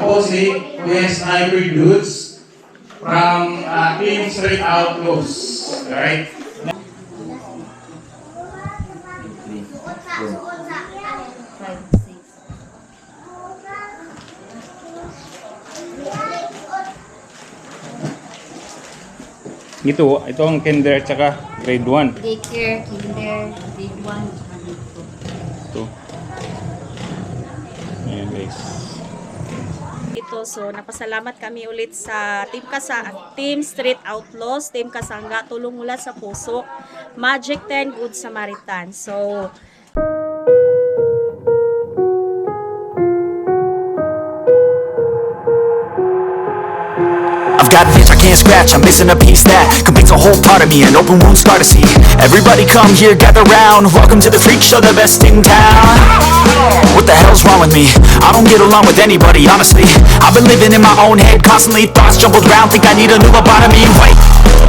ako si Kuya Sniper Dudes from Team Street Outlaws. Alright? Ito ang kinder at saka grade 1. Daycare, kinder, grade 1, grade 2. Ito. Ayan guys. So napasalamat kami ulit sa Team Street Outlaws, Team Kasangga, tulong mula sa puso, Magic 10, Good Samaritan. So I've got an itch I can't scratch, I'm missing a piece that completes a whole part of me, an open wound scar to see. Everybody come here, gather round, welcome to the freak show, the best in town. What the hell's wrong with me? I don't get along with anybody, honestly. I've been living in my own head, constantly thoughts jumbled around, think I need a new lobotomy. Wait,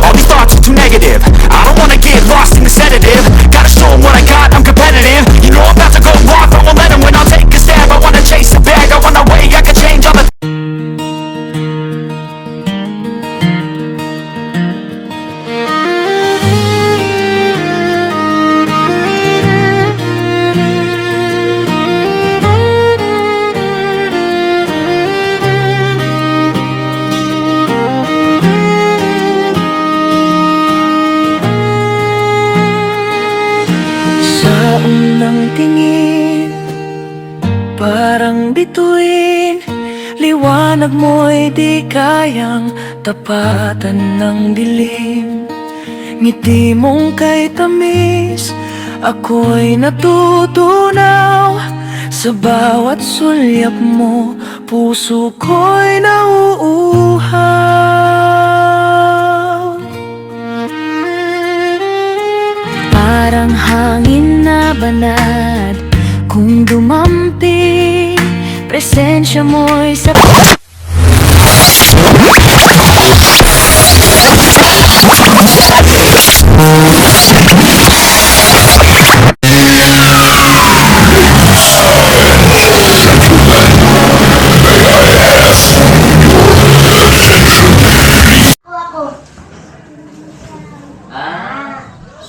all these thoughts are too negative, I don't wanna get lost in the sedative. Gotta show 'em what I got, I'm competitive. You know I'm about to go off, I won't let 'em win, I'll take a stab. I wanna chase a bag, I wanna weigh, I can change all the unang tingin, parang bituin. Liwanag mo'y di kayang tapatan ng dilim. Ngiti mong kay tamis, ako'y natutunaw. Sa bawat sulyap mo, puso ko'y nauuhaw. Parang hangin na banad, kung dumampi, presensya mo'y sa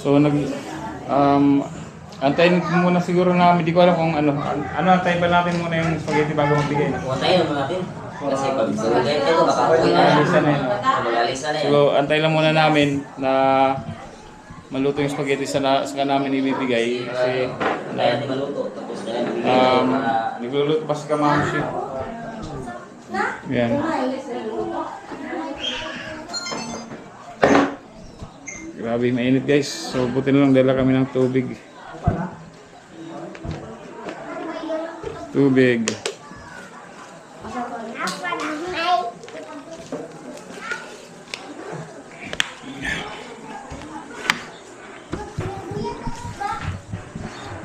So antayin muna siguro namin, di ko alam kung ano antayin ba natin muna yung spaghetti bago magbigay. Antayin naman natin. Kasi pag sumagay ito, baka okay na. Magalisa na yun. Magalisa na yan. So antayin lang muna namin na maluto yung spaghetti saka namin ibibigay. Kasi Kaya di maluto. Tapos na yan. nagluluto pa si Kamamushi. Yan. Grabe, mainit guys. So buti na lang dala kami ng tubig. Tubig.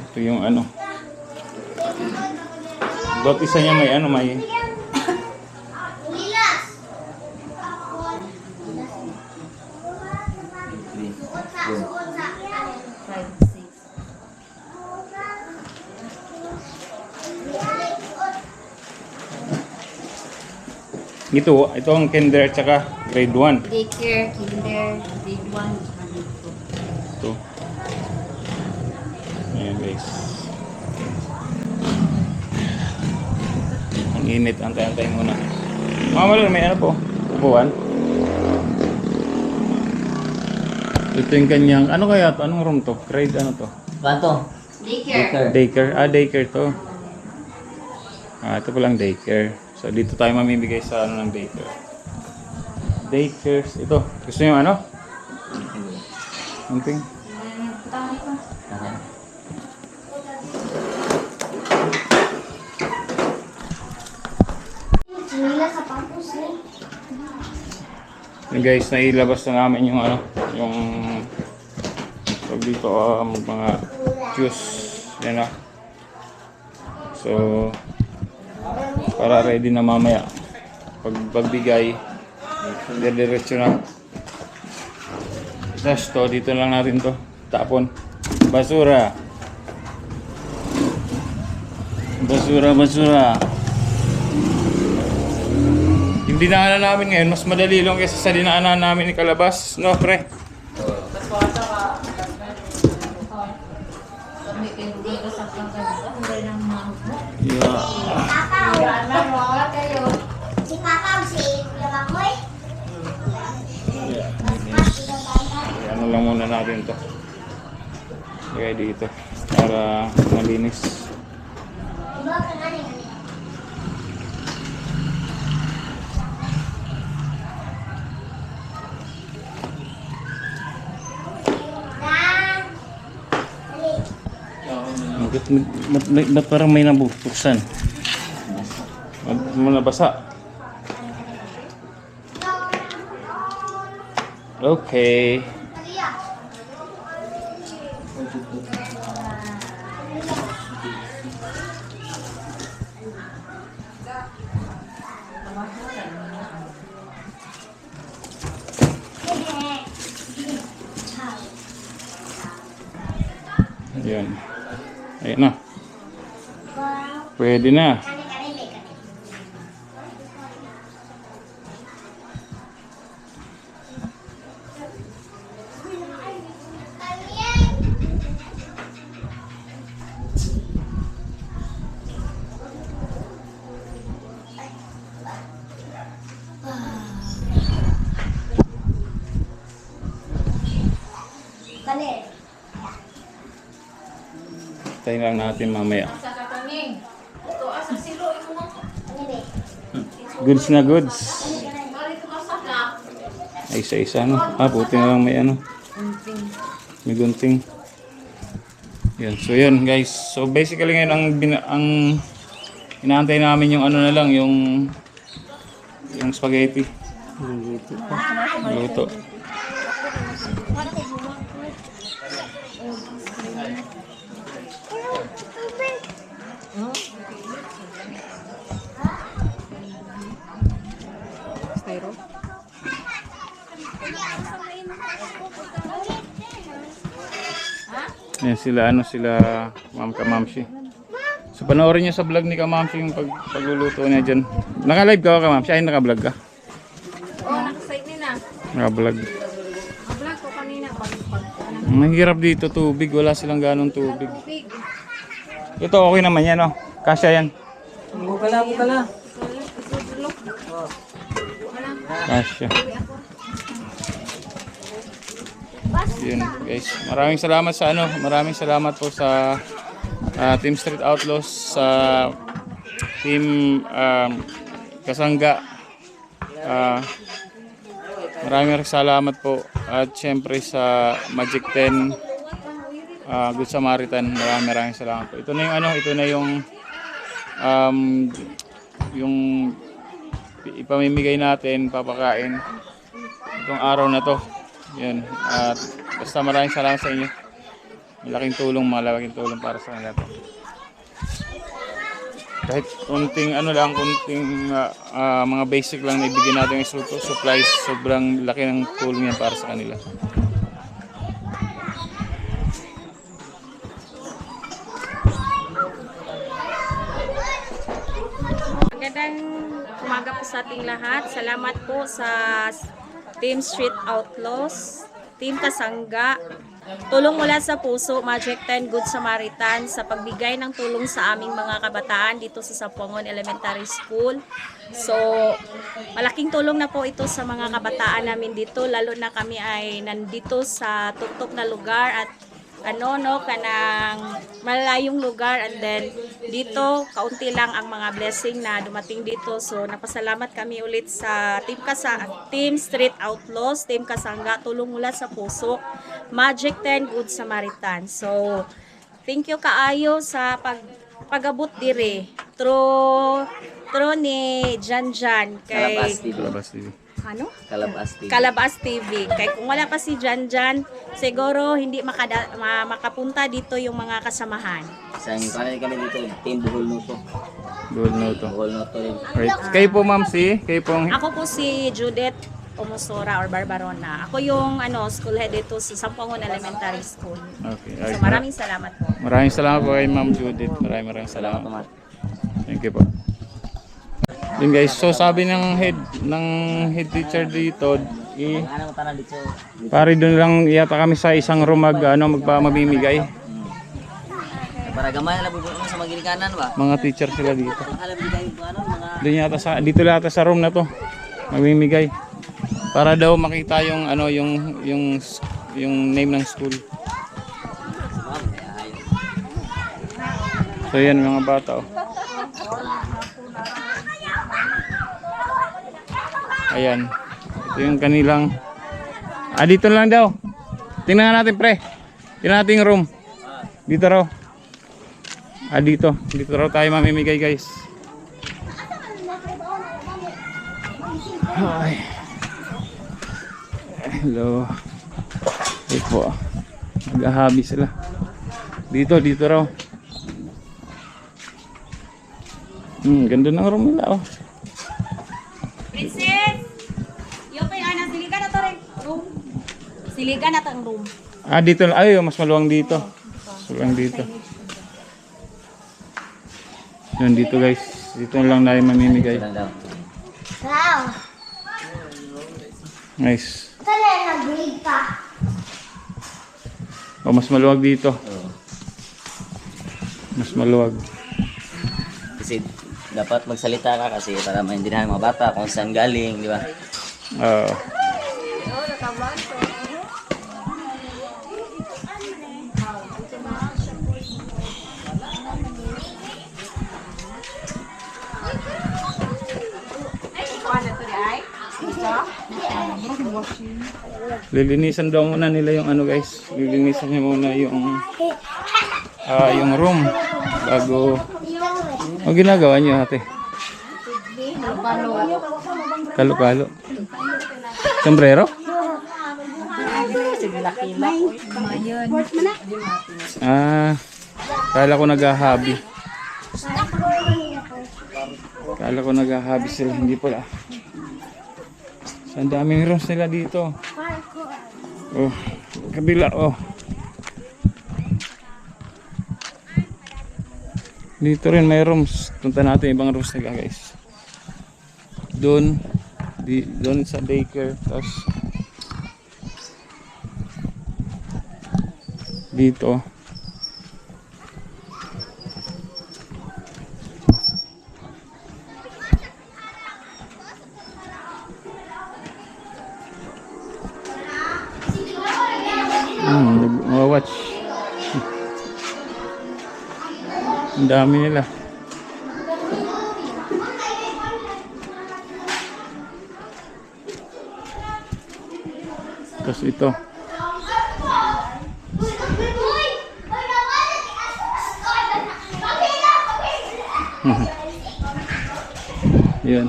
Ito yung ano. Bawat isa niya may ano, may ito ang kinder at saka grade 1. Daycare, kinder, grade 1, grade 2. Ito. Ayan guys. Ang init, antay-antay muna. Mamalo, may ano po? Upuan. Ito yung kanyang, ano kaya to? Anong room to? Grade ano to? Banto. Daycare. Daycare. Daycare to. Ito palang daycare. So dito tayo mamimigay sa ano ng daycare. Daycares. Ito. Gusto nyo ano? Something? Yung guys, nailabas na namin yung ano, yung so dito mga juice yan na. So para ready na mamaya pagbigay, diretso na. Tapos to, dito lang natin to tapon. Basura, basura, basura. dinaanan namin ngayon, mas madali lang kaysa sa dinaanan namin ni Kalabas. No, pre? Hindi ko sa pagkakita. Hindi nang mahal mo. Yeah. Si Papa, si Kuya Makoy. Ano lang muna natin to. Kaya dito. Para malinis. Diba ka nga niya? Ba't parang may nabuksan? Nabasa. Okay. Ayan. Ayan na. Pwede na. Balik. Tayo lang natin mamaya. Sa katanging. Ito, asa silo. Ito mo. Ano ba? Goods na goods. Bari ito masaka. Ay, isa-isa no. Buti na lang may ano. May gunting. Yan. So yun guys. So basically ngayon ang inaantay namin yung ano na lang, yung spaghetti. Luto. Yan sila Ma'am Kamamshi. So panoorin niyo sa vlog ni Kamamshi yung pagluluto niya diyan. Naka-live ka Kamamshi? Ay naka-vlog ka? Oh, nakasite ni na. Naka-vlog. Vlog ko kanina. Mahirap dito tubig, wala silang ganong tubig. Ito okay naman yan oh. Kasya yan. Bukala. Kasya. Yun guys. Maraming salamat po sa Team Street Outlaws, sa Team Kasangga. Maraming salamat po at syempre sa Magic 10 Good Samaritan. Maraming salamat po. Ito na yung ipamimigay natin, papakain itong araw na to. Yan. At basta maraming salamat sa inyo. Malaking tulong para sa kanila to. Kahit konting mga basic lang na ibigay natin yung supplies, sobrang laki ng tulong yan para sa kanila. Magandang umaga po sa ating lahat. Salamat po sa Team Street Outlaws, Team Kasangga, tulong mula sa puso, Magic 10 Good Samaritan sa pagbigay ng tulong sa aming mga kabataan dito sa Sampuangon Elementary School. So, malaking tulong na po ito sa mga kabataan namin dito, lalo na kami ay nandito sa tuktok na lugar at kanang malayong lugar, and then dito kaunti lang ang mga blessing na dumating dito. So napasalamat kami ulit sa Team Street Outlaws, Team Kasangga, tulong mula sa puso, Magic 10 Good Samaritan. So thank you kaayo sa pagabot dire through ni Janjan kay Kalabas TV. Kalabas TV. Kay kung wala pa si Janjan, siguro hindi makapunta dito yung mga kasamahan. Isang kami dito, Team Buhol Noto. Buhol Noto rin. Right. Kayo po ma'am Ako po si Judith Omosora or Barbarona. Ako yung school head dito sa Sampuangon Elementary School. Okay. So maraming salamat po. Maraming salamat po kay Ma'am Judith. Maraming salamat. Salamat. Thank you po. Yun guys, so sabi ng head teacher dito, Ano mo tanan dito? pare doon lang yata kami sa isang room magmamimigay. Para gamay na bubuo mo sa magilikanan ba? Mga teacher sila dito. Alam di kayo ano mga Doon yata dito yata sa room na to, mamimigay. Para daw makita yung yung name ng school. So yan mga bata oh. Ayan. Ito yung kanilang dito lang daw. Tingnan natin pre. Tingnan natin yung room. Dito raw. Dito raw tayo mamimigay guys. Hi. Hello. Ito po. Naghahabi sila. Dito raw. Ganda ng room nila oh. Princess! Yung pa yung anak, siligan na to rin. Room. Siligan na to ang room. Dito lang. Ay, mas maluwang dito. Mas maluwang dito. Yun, dito guys. Dito lang na mamimigay. lang daw. Wow. Nice. Ito na nag-grade pa. Mas maluwag dito. Oo. Mas maluwag. Kasi dapat magsalita ka kasi para maintindihan ng mga bata kung saan galing, di ba? Lilinisan daw muna nila yung ano guys. Lilinisan niya muna yung room bago. Ano ginagawa niyo ate? Kalo-kalo. Sombrero? Kala ko naghahabi. Kala ko naghahabi sila, hindi pala. Ang daming rooms nila dito. Oh, kabila oh. Dito rin may rooms. Punta natin ibang rooms nila guys. Doon sa daycare. Tapos dito. Watch. Ang dami nila. Tapos ito. Yan.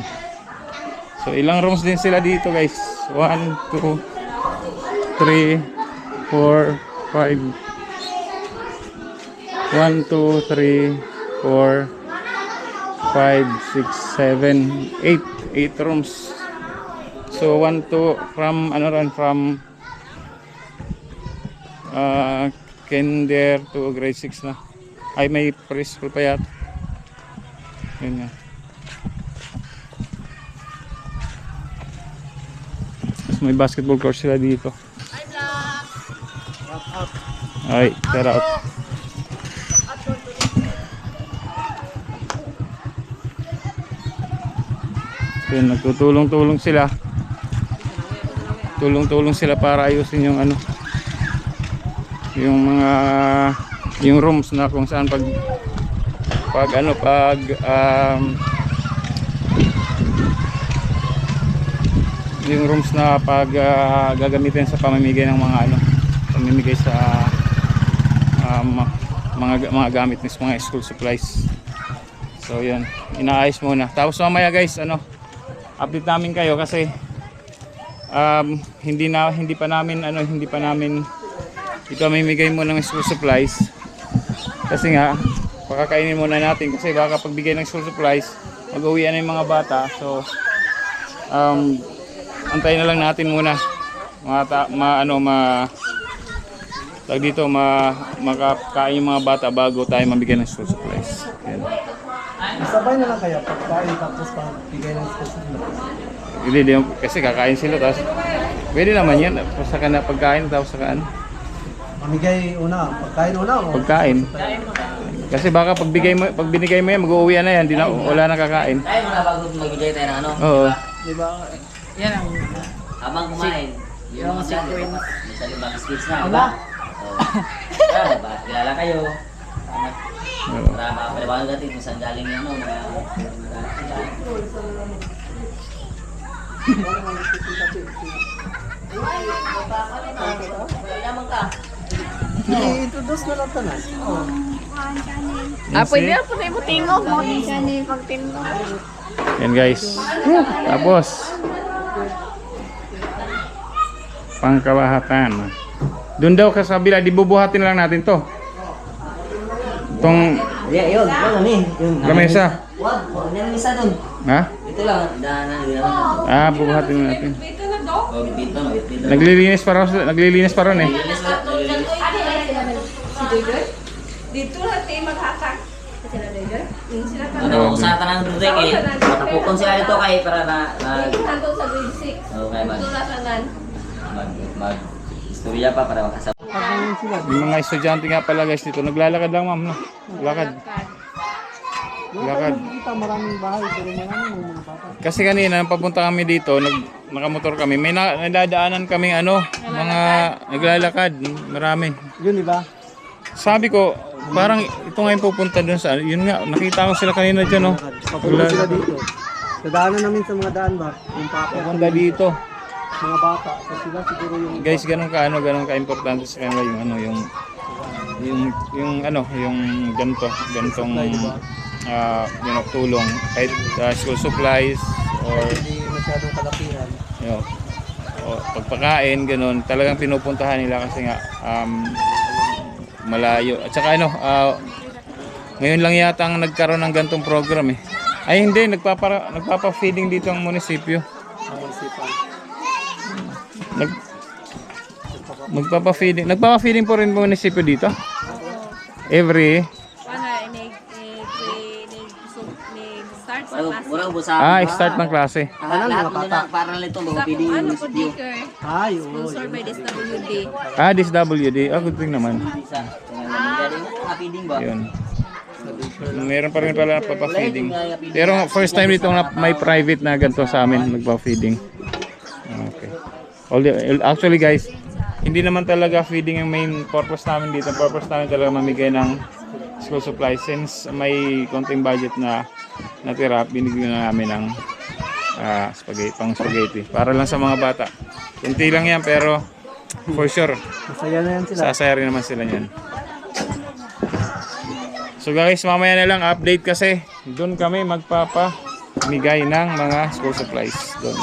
So ilang rooms din sila dito guys. 1, 2, 3, 4, 5 1, 2, 3, 4 5, 6, 7, 8 rooms. So 1 to from kinder to grade 6 na. Ay may preschool pa yata. Yun nga. Tapos may basketball court sila dito. Ay, shout out. Yun, nagtutulong-tulong sila. Tulong-tulong sila para ayusin yung yung rooms na kung saan yung rooms na gagamitin sa pamimigay ng pamimigay sa mga gamit ng mga school supplies. So yun, inaayos muna. Tapos mamaya guys, update namin kayo kasi hindi pa namin ito mamimigay muna ng school supplies. Kasi nga pakakainin muna natin kasi baka pagbigay ng school supplies mag-uwian na yung mga bata. So antayin na lang natin muna makakain yung mga bata bago tayo mabigyan ng school supplies. Yan. Sabay na lang kaya pagkain tapos pagbigay ng specific. Hindi, kasi kakain sila tapos pwede naman yan. Saka na pagkain tapos saka ano. Mamigay una, pagkain una o? Pagkain. Kasi baka pag binigay mo yan, mag-uuwi na yan, wala na kakain. Tayo muna bago magbigay tayo ng ano. Oo. Diba? Yan ang Habang kumain, yung mga dyan, sa limang skills na, Aba. diba? Para ba, kilala kayo. Oo. Para mapaliwanag natin kung saan galing yung ano, mga I-introduce na lang tanan. Pwede na po na yung tingog mo. Yan guys. Tapos pangkalahatan. Doon daw ka sa kabila, di bubuhatin lang natin to. Itong yeah, yun eh. Yung lamesa. Wag, yan ang isa dun. Ha? Ito lang, daanan, hindi naman. Bubuhatin natin. Oh, dito, dito. Naglilinis pa ron eh. Ano, sa tanang dito kay matapukon sila dito kay para na okay mag istorya pa para makasama. Yung mga estudyante nga pala guys dito, naglalakad lang ma'am, no? Lakad. Kita maraming bahay, pero maraming mga bata. Kasi kanina, papunta kami dito, nakamotor kami, may nadadaanan kaming mga naglalakad, marami. Yun, di ba? Sabi ko, parang ito nga yung pupunta dun sa, yun nga, nakita ko sila kanina dyan, no? Papunta sila dito. Sa daanan namin sa mga daan ba? Yung papa. Papunta dito. Mga bata. So sila siguro yung... Guys, ganun ka-importante sa kanila yung gantong tulong, kahit school supplies or Hindi masyadong kalapihan. o pagpakain, ganun, talagang pinupuntahan nila kasi nga malayo. At saka ngayon lang yata ang nagkaroon ng gantong program eh. Ay hindi, nagpapa-feeding dito ang munisipyo. Nagpapa-feeding po rin munisipyo dito. Every Start sa class. Mura ubos sa start ng klase. lahat mo na para nito Sa pwede kung ano yung po, Dicker. Ay, oo. Sponsor by SWD. DSWD. Good thing naman. isa. Feeding ba? Yun. Meron pa rin pala nagpapa-feeding. Pero first time dito na may private na ganito sa amin nagpa-feeding. Okay. Actually guys, hindi naman talaga feeding ang main purpose namin dito. Ang purpose namin talaga mamigay ng school supplies. Since may konting budget na natira, binigyan na namin ng spaghetti. Para lang sa mga bata. Kunti lang yan pero for sure, Masaya na yan sila. sasaya rin naman sila yan. So guys, mamaya na lang update kasi doon kami magpapamigay ng mga school supplies. Doon.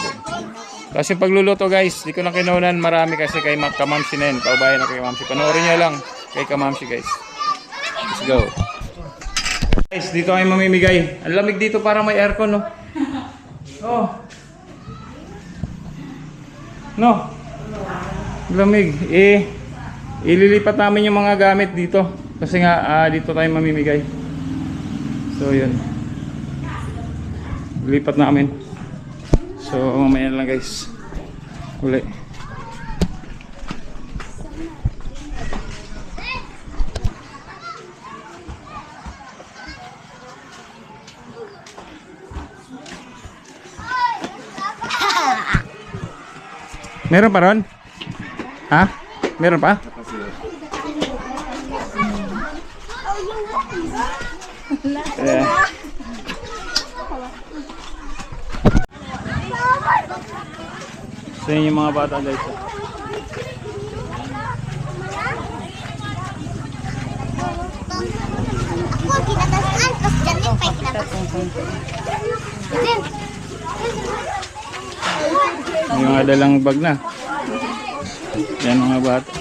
Tapos yung pagluluto guys, di ko na kinunan marami kasi kay Kamamsi na yun. Paubayan na kay Kamamsi. Panoorin nyo lang kay Kamamsi guys. Let's go. Guys, dito kami mamimigay. Ang lamig dito, parang may aircon, no? Oh. No. Lamig. Ililipat namin yung mga gamit dito. Kasi nga, dito tayo mamimigay. So, yun. Lipat namin. So, mamaya na lang guys. Uli. Meron pa ron? Ha? Meron pa? So yun yung mga bata guys. Kinatasan, tapos dyan din pa kinatasan. Yung mga dalang bag na. Yan mga bata.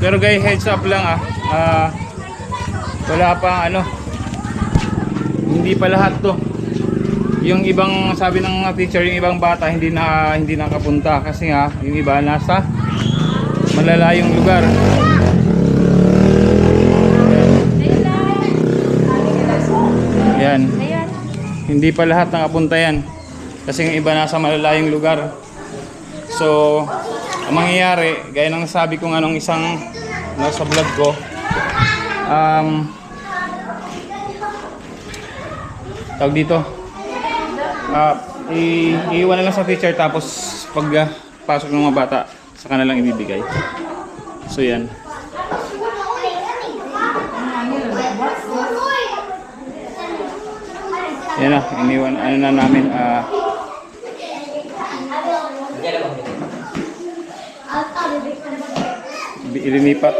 Pero guys, heads up lang wala pa hindi pa lahat to. Yung ibang sabi ng teacher, yung ibang bata hindi nakapunta kasi nga yung iba nasa malalayong lugar. hindi pa lahat nakapunta yan. Kasi yung iba nasa malalayong lugar. So, ang mangyayari, gaya ng sabi ko nga nung isang nasa vlog ko, tawag dito, iiwan na lang sa teacher tapos pag pasok ng mga bata, saka na lang ibibigay. So yan. Yan na, iniwan, ano na namin, ilinipat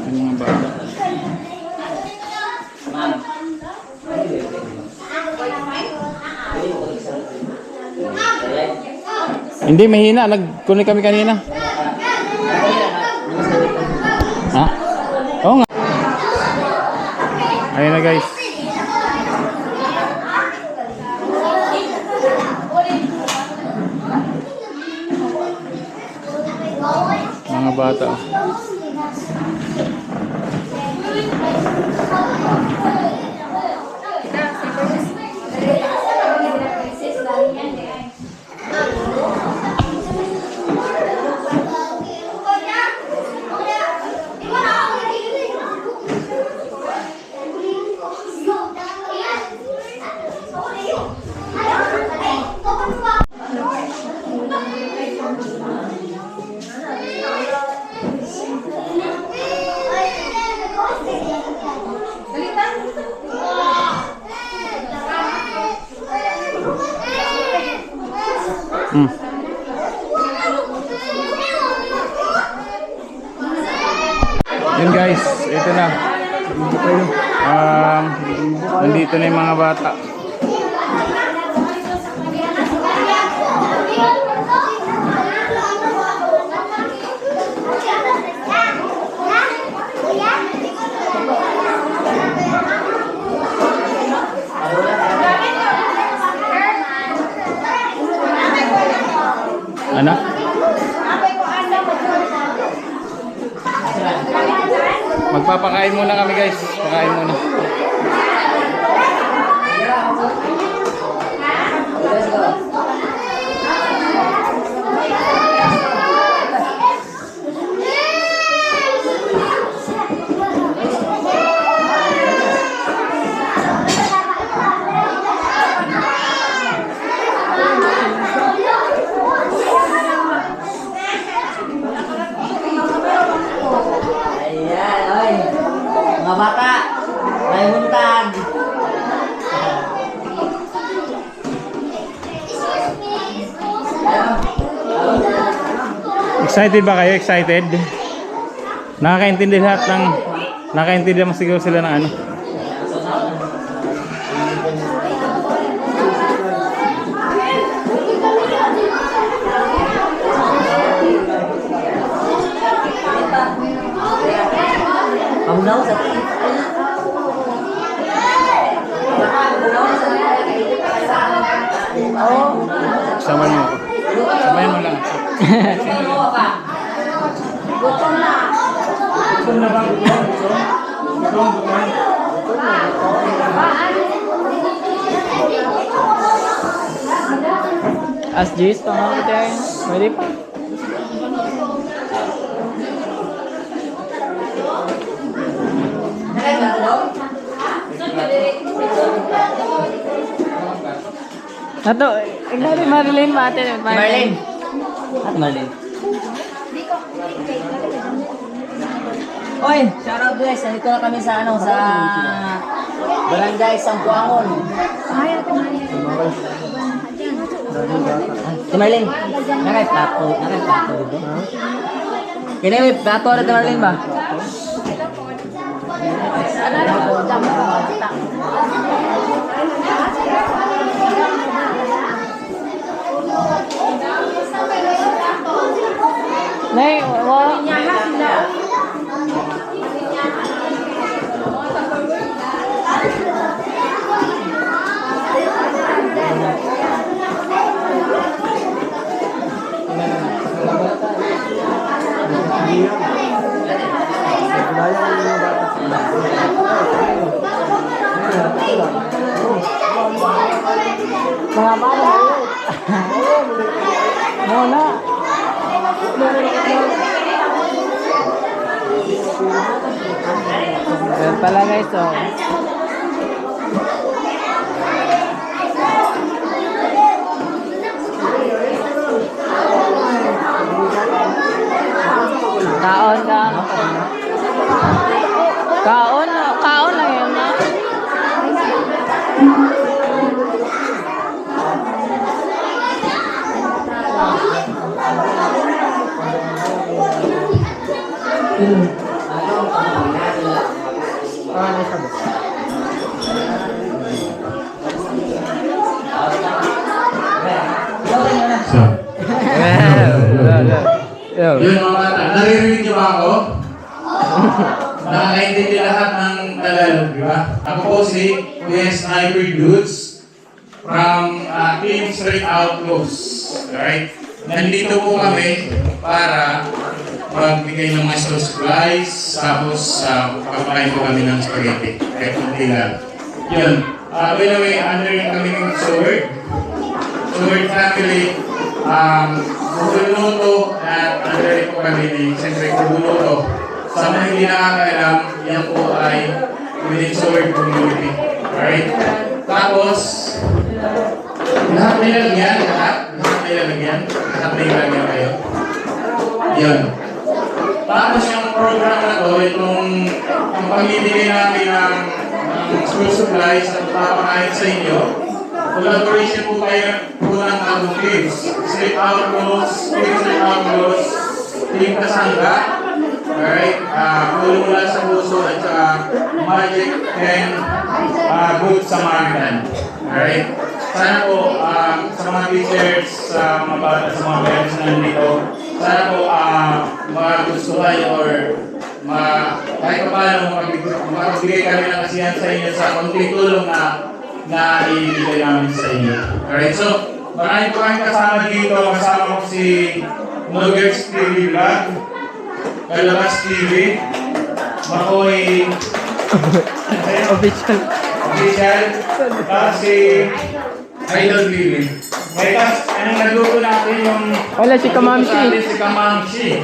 ang mga bata. Hindi, mahina. Nag-connect kami kanina. Ha? Oo nga. Ayun na guys. Mga bata. Yun guys, ito na. Nandito na yung mga bata. Ano? Magpapakain muna kami guys. Pakain muna. Mga bata, may buntag. Excited ba kayo? Excited? Nakakaintindi lahat ng... Nakakaintindi naman siguro sila ng ano. Pamunaw sa Samahan mo ako. Samahan mo lang. Gutom na. Gutom na ba? Gutom? As Jis, pangalit yan. Pwede pa. Ato, ignari Marilyn ba ate? Marlene. At Marlene. Oy, shout out guys. Nandito na kami sa ano, sa Barangay Sampuangon. Si Marlene. Nakay plato dito. Kini may plato na Marlene ba? Nay, wa. Wala yung mga bata. Mga bata. Muna. Yan pala guys, oh. Kaon ka. Kaon lang yun. Yun mga bata, naririnig niyo ba ako? Nakakaintindi lahat ng Tagalog, di ba? Ako po si Kuya Sniper Dudes from Team Straight Outlaws. Alright? Nandito po kami para magbigay ng mga supplies, tapos pagpakain po kami ng spaghetti. Kahit kunti lang. Yun. By the way, under kami ng Sword family, Kudunuto at under po kami ni Siyempre Kudunuto. Sa mga hindi nakakaalam, yan po ay within Sword community. Alright? Tapos, lahat may lalagyan, lahat may lalagyan kayo. Yun. Tapos yung program na to, itong pamimigay namin ng school supplies at papakain sa inyo, collaboration po kayo po ng Agong Kids, Straight Outlaws, Team Kasangga, alright, Kulong Mula sa Puso at saka Magic and Good Samaritan. Alright, sana po sa mga teachers, sa mga bata, sa mga parents na nandito, sana po magustuhan or kahit pa paano makagbigay kami ng kasiyahan sa inyo sa konting tulong na ibigay namin sa inyo. Alright, so marami po kami kasama dito. Kasama ko si Nuggets TV Vlog, Kalabas TV, Makoy Official, at si Idol TV. May anong nagluto natin yung... Wala si Kamamsi. Si Kamamsi.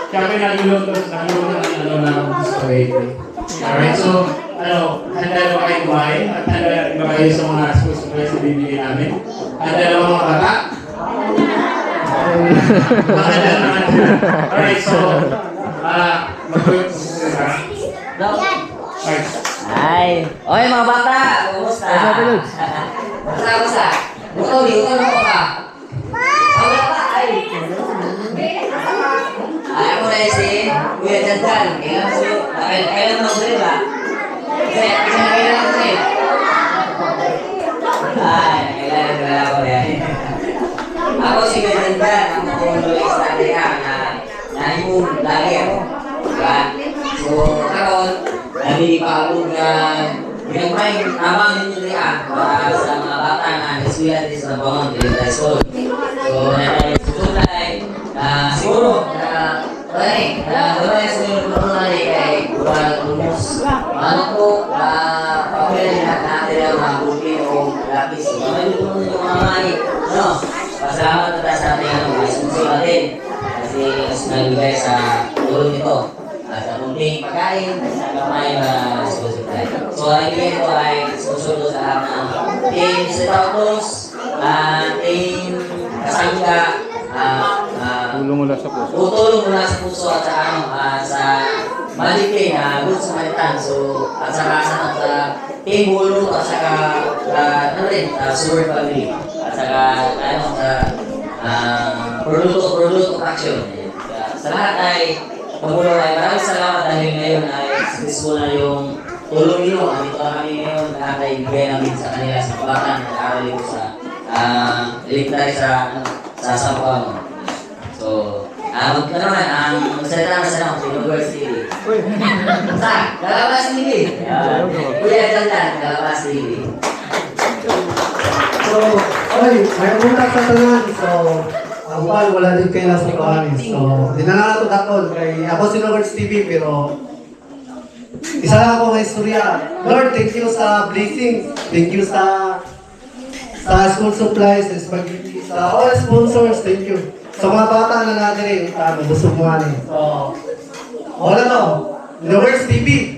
Siya pa yung nagluto ng spaghetti. Alright, so handa na kayo kumain at handa na kayo sa mga supplies na bibigyan namin. Handa na mga bata. Handa naman sila. Alright, so mag-group sa sila. Alright. Ay! Oy mga bata! Kumusta? Kumusta? Utol mo ka? Ang bata! Ay! Ako na si Kuya Jantan. Kailan mag-drill ba? Kailan mag-drill? Ay, kailan ako yan. Ako si Kuya Jantan. Ang makulo is dati na yung lagi ako. Diba? So, karon hindi pa ako na ginagmay tamang ninyo niya para sa mga bata na nasuyan din sa Bawang Diliday School. So, natay siguro wala yung sunod ko na kay Kuya Lumus. Ano po, pagpili natin ang mga buki o lapis. Ano yung mga mani? Pasalamat na tayo sa ating mga sponsor natin. Kasi nagbigay sa tulong nito. Sa kunting pagkain, sa kamay na sponsor tayo. So, ang ibigay ko ay sponsor ko sa lahat ng Team Straight Outlaws, Team Kasangga, Tulong mula sa puso. tutulong mula sa puso at sa Magic na Good Samaritan. So, at saka sa Team Hulu at saka Sword Family. At saka sa Produto Action. Sa lahat ay Pagulong ay maraming salamat dahil ngayon ay successful na yung tulong niyo. Andito kami ngayon lahat ay ibigay namin sa kanila sa bata na nag-aaral dito sa elementary sa Sampang. So, magsalita na sa si Nuggets TV. Sa Kalabas TV. Kuya Jantan, Kalabas TV. So, may umunta sa tanan. So, ang wala din kayo nasa kawanin. So, di na nato dakon. Ako si Nuggets TV, pero isa lang ako ng istorya. Lord, thank you sa blessings. Thank you sa sa school supplies, sa spaghetti, sa all sponsors, thank you. Sa mga bata na natin eh, busog mo nga eh. So, wala to. Universe TV.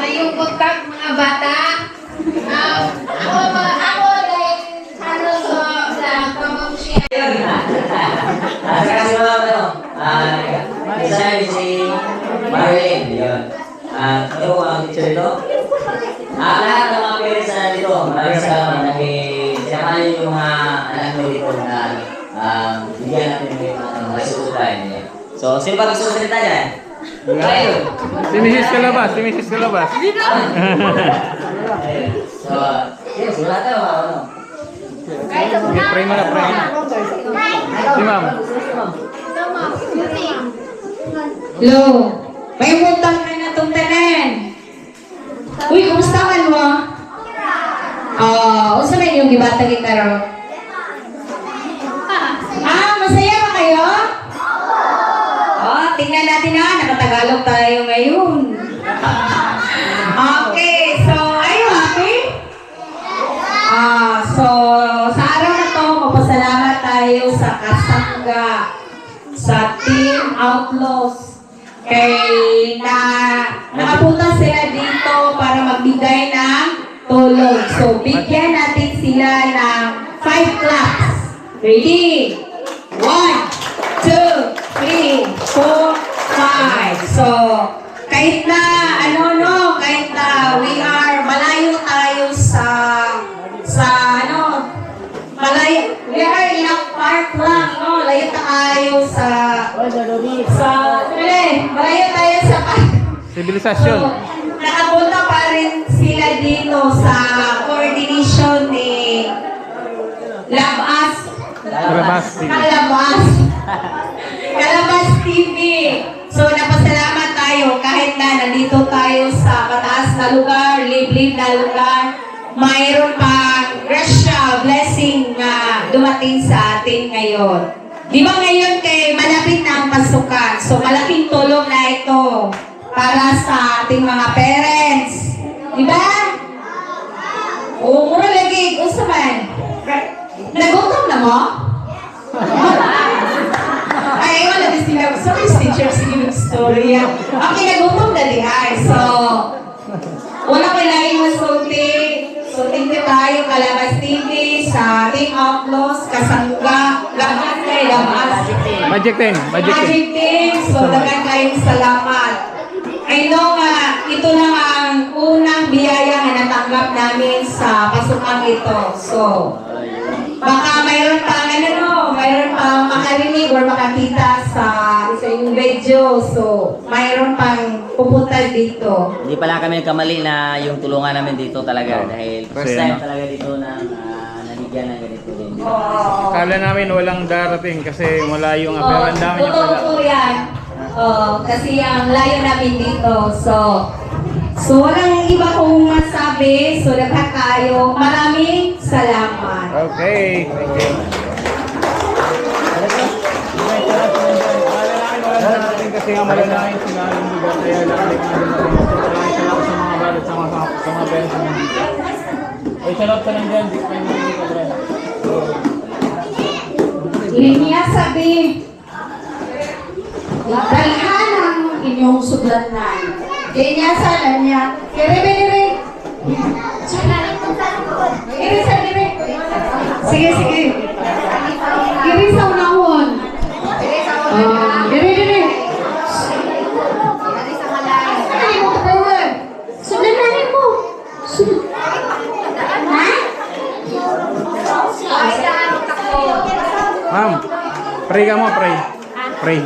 Ngayong kontak mga bata. Ako like, ano sa pamamsiya. Saka si Mama, isa si Marilyn, yun. Ito ang teacher dito. Lahat ng mga parents na dito, maraming salamat dahil sinamahan niyo yung mga anak mo dito na bigyan natin ng masusubayan niya. So, sino ba gusto salita dyan? Kayo! Si Mrs. Calabas, si Mrs. Calabas. So, yes, wala tayo, ano? Okay, pray mo na, pray. Si ma'am. Hello. May utang na natong tanan. Uy, kumusta man mo? Unsa man yung gibatag karon? Masaya ba kayo? Tingnan natin nakatagalog tayo ngayon. Okay, so are you happy? So sa araw na to, magpasalamat tayo sa kasangga, sa Team Outlaws, kay nakapunta sila dito para magbigay ng tulong. So bigyan natin sila ng 5 claps. Ready? 1, 2, 3, 4, 5. So, kahit na, kahit na malayo tayo malayo, we are in a park lang, no? Malayo tayo malayo tayo sa park. Sibilisasyon. So, nakapunta pa rin sila dito sa coordination ni Kalabas TV. So, napasalamat tayo kahit na nandito tayo sa mataas na lugar, liblib na lugar, mayroon pang grasya, blessing na dumating sa atin ngayon. Di ba ngayon kay malapit na ang pasukan? So, malaking tulong na ito para sa ating mga parents. Di ba? O, mura lagi. Gusto man. Nagutom na mo? Ay, wala din sila. Sorry, teacher, sige yung story. Okay, nagutom na di ay. So, wala ko laging masulti. So, thank you tayo, Kalabas TV, sa Team Outlaws, Kasangga, lahat kayo, labas. Magic 10. Magic Team. So, dagan kayong salamat. I know ito lang ang unang biyaya na natanggap namin sa pasukang ito. So, baka mayroon pang mayroon pang makarinig or makakita sa yung video. So, mayroon pang pupunta dito. Hindi pala kami nagkamali na yung tulungan namin dito talaga dahil first time talaga dito na nabigyan ng ganito din. Akala namin walang darating kasi malayo nga pero ang dami niya Totoo pala. po yan. Kasi ang layo namin dito. So walang iba kong masabi. So, lahat tayo. Maraming salamat. Okay, thank you. Kasi nga malalaking sila yung lugar kaya lang maraming salamat sa mga balat sa mga parents naman dito. Ay, salamat sa nandyan, di pa yung mga dito. Linya sabi, dalhan ang inyong sudlanan. Linya sa lanya. Kere. Kere sa kere. Sige. Kere sa unahon. Kere. Sudlanan mo. Ma'am, pray ka mo, pray. Pray.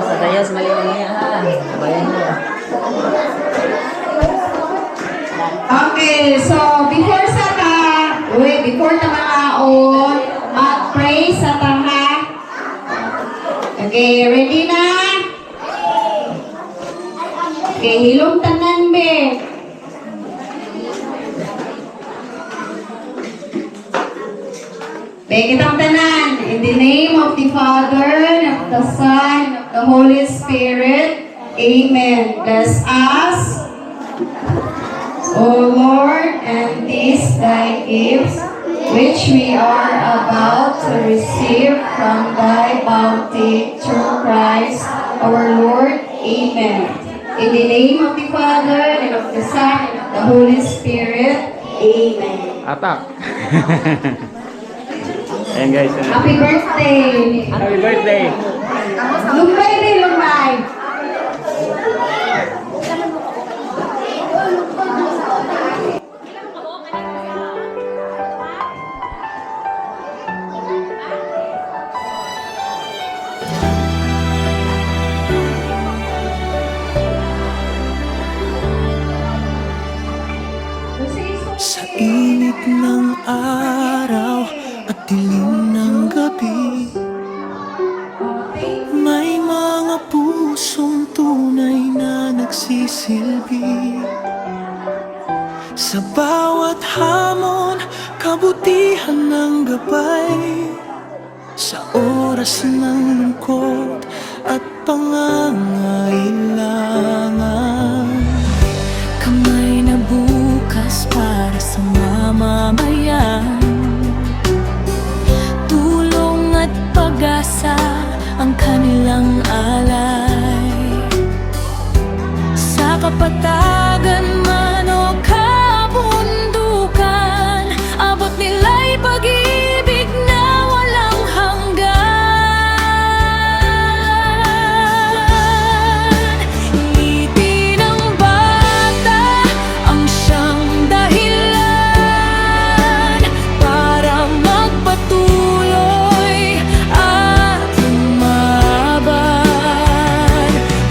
Sa Diyos, mali niya ha. Bayan niya. Okay, so before tamaon, pray sa taha. Okay, ready na? Okay, hilong tanan be. Bekitang tanan, in the name of the Father, and of the Son, and of the Holy Spirit. Amen. Bless us, O Lord, and these thy gifts, which we are about to receive from thy bounty through Christ our Lord. Amen. In the name of the Father, and of the Son, and of the Holy Spirit. Amen. Atak. Ayan guys. Happy birthday! Happy birthday. Lumbay din, lumbay! Sa init ng araw at dilim ng gabi, may mga pusong tunay na nagsisilbi. Sa bawat hamon, kabutihan ng gabay. Sa oras ng lungkot at pangangailangan, Kamay na bukas para sa mamamayan. Tulong at pag-asa ang kanilang alay. Sa kapatagan man o kabundukan, abot nila'y pag-ibig na walang hanggan. Ngiti ng bata ang siyang dahilan para magpatuloy at lumaban.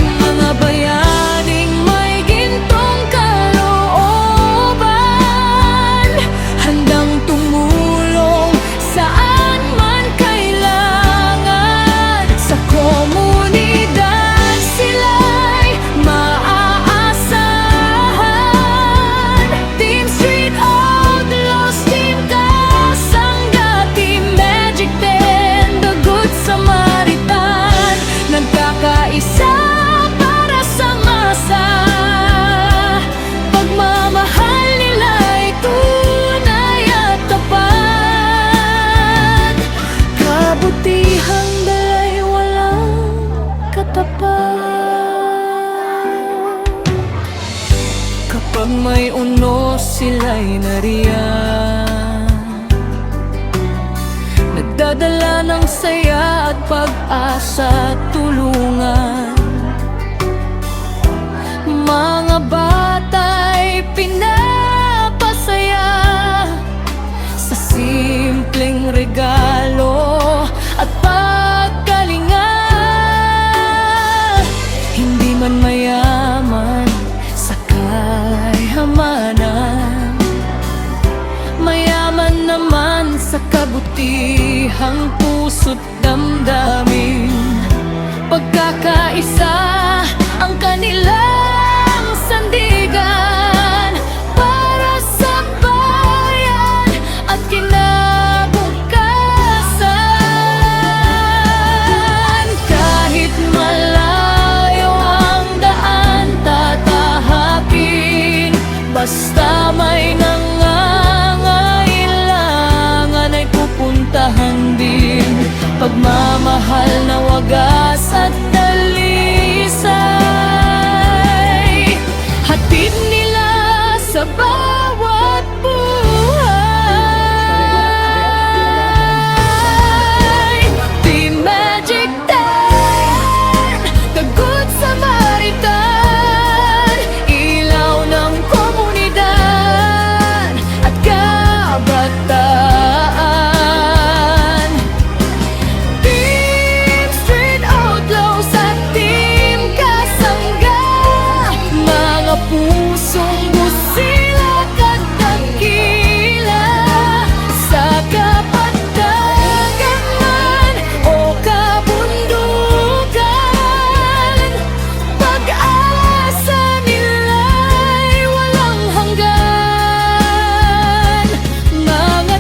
Mga bayaning may gintong kalooban, handang tumulong saan man kailangan. Sa komunidad sila'y maaasahan. Team Street Outlaws, Team Kasangga, Team Magic Band, The Good Samaritan, nagkakaisa para sa masa. Pagmamahal nila'y tunay at tapat. Kabutihang dalay walang katapat. kapag may unos sila'y nariyan, nagdadala ng saya at pag-asa at tulungan. Mga bata'y pinapasaya sa simpleng regalo at pagkalinga. Hindi man mayaman sa kayamanan, mayaman naman sa kabutihang puso't damdamin. Pagkakaisa ang kanilang sandigan para sa bayan at kinabukasan. Kahit malayo ang daan tatahakin, basta may nangangailangan ay pupuntahan din. Pagmamahal na wagas at dalisay, hatid nila sa bawat buhay. Team Magic Band, The Good Samaritan, ilaw ng komunidad at kabataan. Team Street Outlaws at Team Kasangga, mga pusong busilak at dakila. Sa kapatagan man o kabundukan, pag-asa nila'y walang hanggan. Mga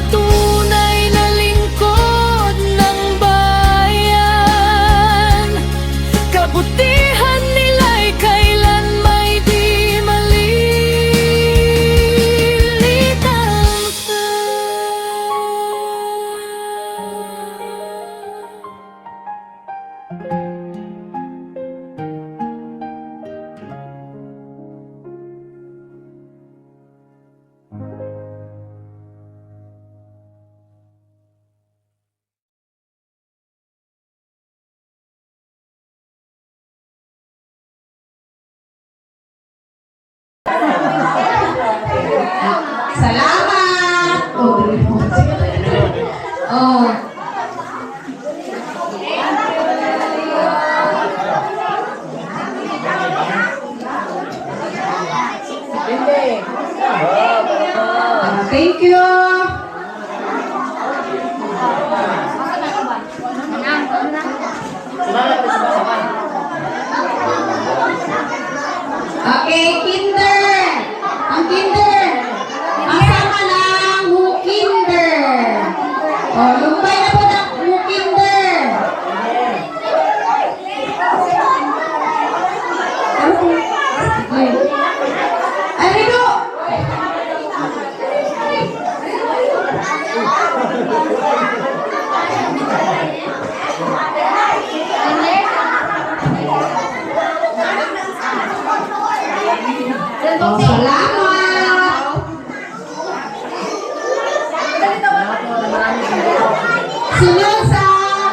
Oh. Thank you. Okay, kinder. Ang kinder. Kasama lang mo kinder. Oh, lumbay na po ng mo kinder. Ay, Rico. Oh, salamat. Sunod sa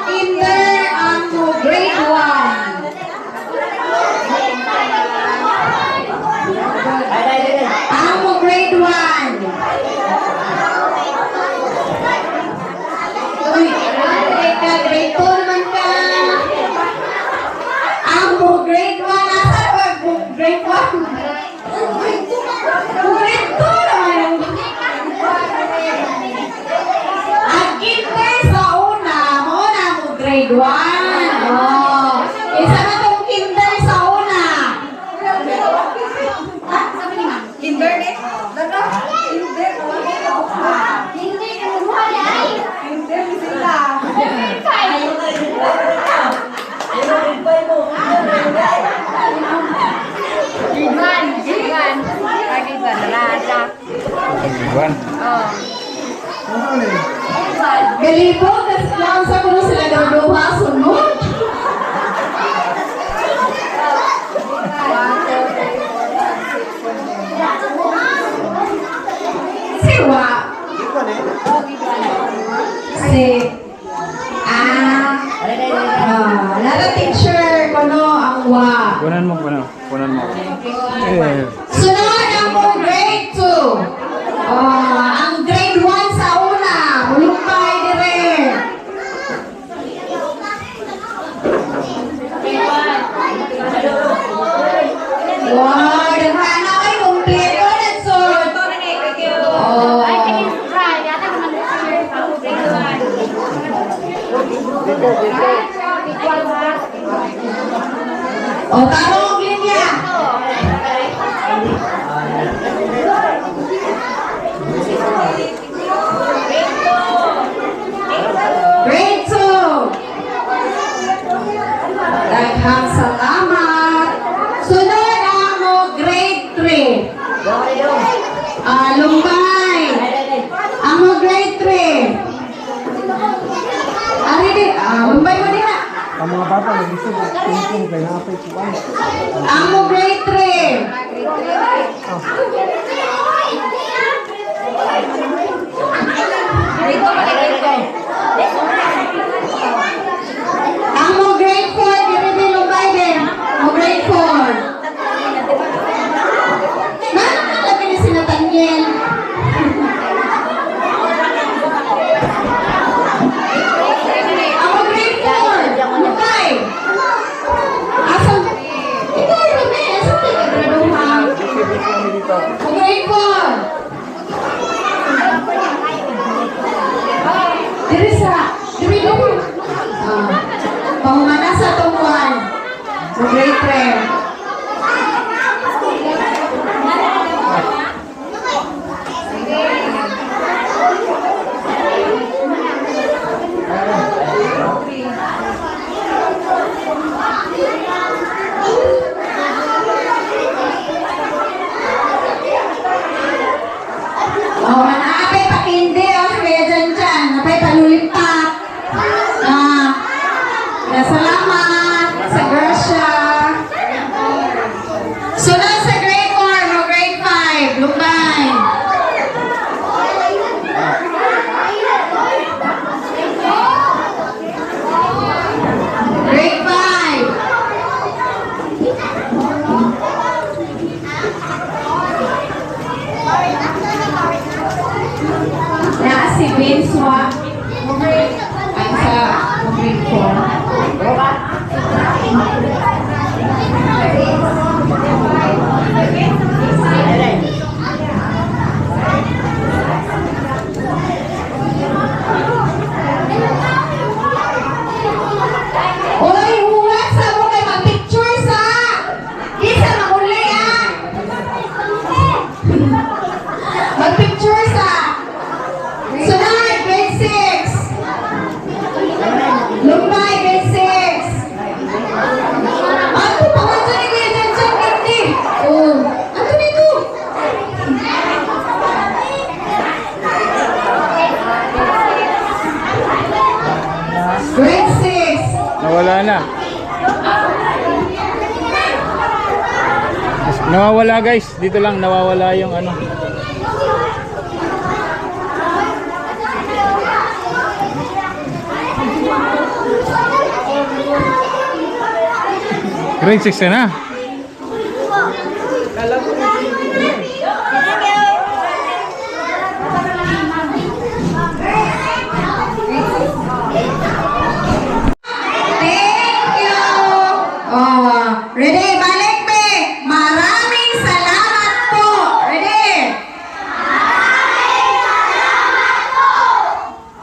kinder ang grade 1. Ang grade 1. Uy, grade 2 naman ka. Ang grade 1. Nasa ba? Grade 1. Grade 2 naman. Ang kinder sa una, muna mo grade 1. Oh. Isa na tong kinder sa una. Kinder eh? Kinder sila. Iwan. Galibo, kasi lang sa kuno sila daw sunod. Siwa. Nada teacher kuno ang wa. Kunan mo. Sunod ang mong grade 2. Ang grade 1 sa una, mulupay dire. Wow, daghan ay kumpleto na sud. Tarong linya. Grade 2. Daghang salamat. Sunod ang grade 3. Lumbay. Ang grade 3. Lumbay mo din na. Ang mga bata nag-isip, kung kaya napay kuwan. Ang grade 3. Ang mo grade 4, dito din lumbay din. Mo grade 4. Lagi na sila Daniel. Ang mo grade 4. Lumbay. Asang? Ito, Rene. Asang ito? Graduhan. swap. At sa grade 4. Uy, huwag sa mo kay mag-picture sa! Isa mag-uli ah! Mag-picture sa! Sunod, grade 6! Lumbay, grade 6! Ano pa nga ito ni Kuya Janjan, hindi? Oh, ano dito? Grade 6! Nawala na. Nawawala guys. Dito lang nawawala yung ano. Grade 6 na. Thank you! Oh, ready? Balik, be! Maraming salamat po! Ready?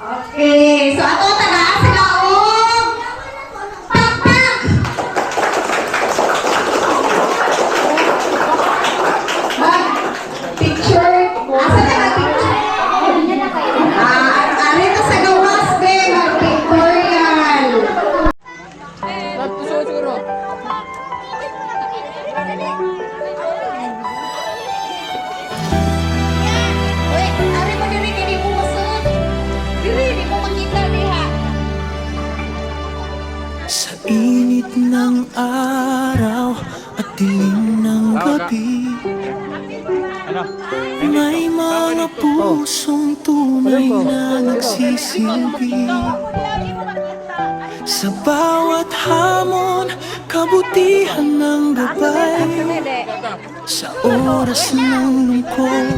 Okay, so ato tagaan sila og pakpak! Picture. Asa na mag-picture? Ari ka sa gawas, be. Mag-pictorial. Uy, ari mo diri kini mo masud. Diri di mo makita diha. Sa init ng araw at dilim ng gabi, may mga pusong tunay na nagsisilbi. Sa bawat hamon, kabutihan ng gabay. Sa oras ng lungkot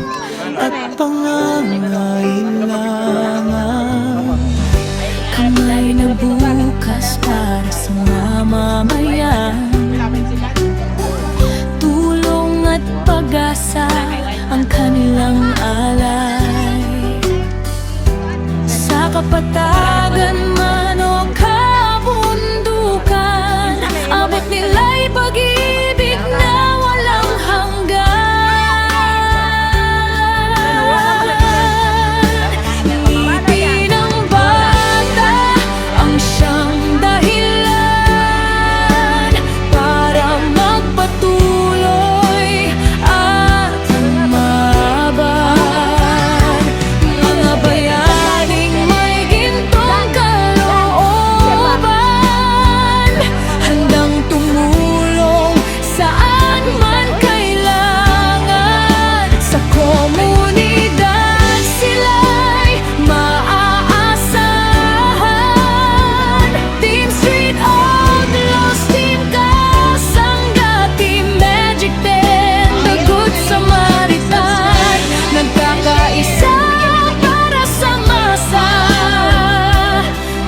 at pangangailangan, kamay na bukas para sa mamamayan. Tulong at pag-asa ang kanilang alay. Sa kapatagan man o kabundukan, abot nila'y pag-ibig na walang hanggan. Ngipin ng bata ang siyang dahilan para magpatuloy at lumaban. Mga bayaning may gintong kalooban, handang tumulong saan man kailangan. Sa komunidad sila'y maaasahan. Team Street Outlaws, Team Kasangga, Team Magic 10, The Good Samaritan, nagkakaisa para sa masa.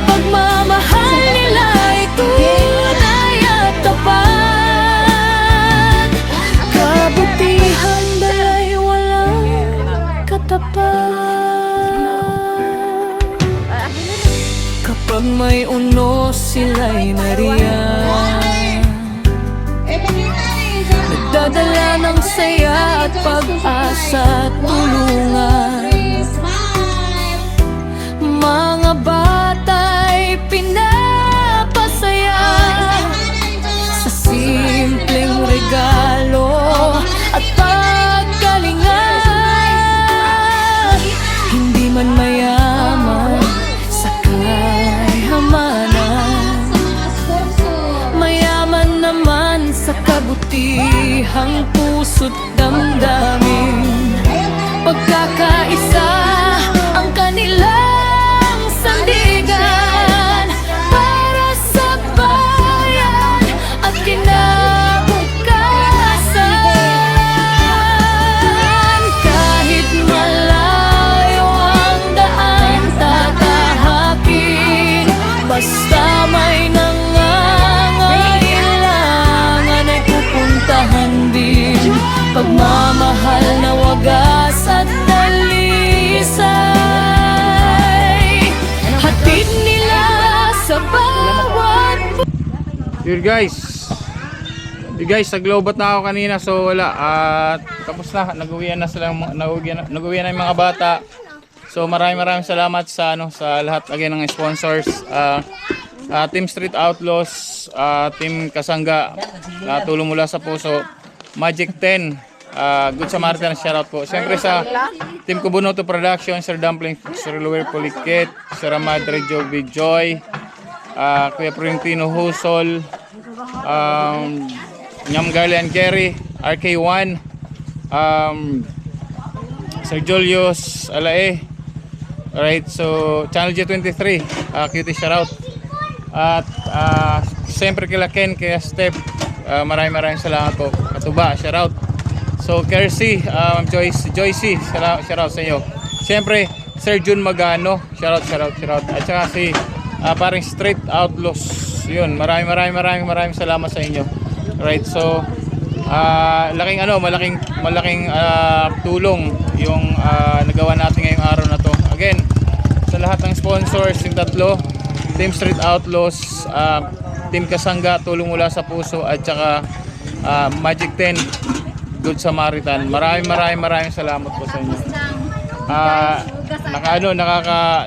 Pagmamahal nila'y tunay at tapat. Kabutihan dala'y walang katapat. Kapag may unos sila'y nariyan, nagdadala ng saya at pag-asa at tulungan. Mga bata'y pinapasaya sa simpleng regalo at pagkalinga. Hindi man mayaman sa kayamanan, mayaman naman sa kabutihang puso't damdamin. Pagkakaisa Yun guys. Yun guys, naglobat na ako kanina so wala. Tapos na, nag-uwian na yung mga bata. So maraming salamat sa sa lahat again ng sponsors. Team Street Outlaws, Team Kasangga, tulong mula sa puso. Magic 10, Good Samaritan, shoutout po. Siyempre sa Team Kubunoto Production, Sir Dumpling, Sir Luwer Pulikit, Sir Madre Joby Joy, Kuya Printino Husol, Nyam Garlian Gary, RK1, Sir Julius Alae. Alright, so Channel G23, cutie shoutout. At siyempre kila Ken, kaya Steph, maraming salamat po. Katuba, shoutout. So Kersey, Joycey, shoutout sa inyo. Siyempre Sir Jun Magano, shoutout. At saka si paring Street Outlaws. Yun, maraming salamat sa inyo. Right, so malaking tulong yung nagawa natin ngayong araw na to. Again, sa lahat ng sponsors, yung tatlo, Team Street Outlaws, Team Kasangga, tulong mula sa puso, at saka Magic 10, Good Samaritan. Maraming salamat po sa inyo.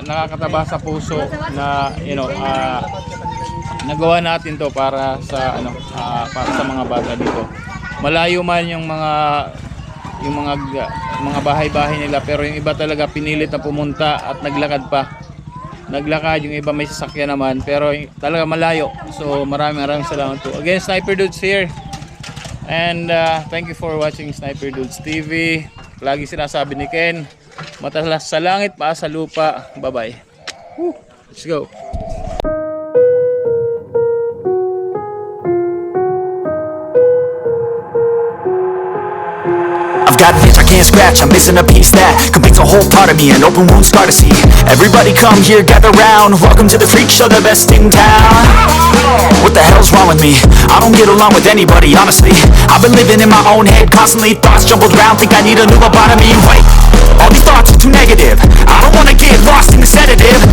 Nakakataba sa puso na nagawa natin to para sa mga bata dito. Malayo man yung mga bahay-bahay nila, pero yung iba talaga pinilit na pumunta at naglakad pa. Yung iba may sasakyan naman, pero talaga malayo. So maraming salamat po. Again, Sniper Dudes here. And thank you for watching Sniper Dudes TV. Lagi sinasabi ni Ken, matalas sa langit, pa sa lupa. Bye-bye. Let's go. I've got an itch I can't scratch, I'm missing a piece that completes a whole part of me, an open wound scar to see. Everybody come here, gather round, welcome to the freak show, the best in town. What the hell's wrong with me? I don't get along with anybody, honestly. I've been living in my own head, constantly thoughts jumbled round, think I need a new lobotomy. Wait, all these thoughts are too negative, I don't wanna get lost in the sedative.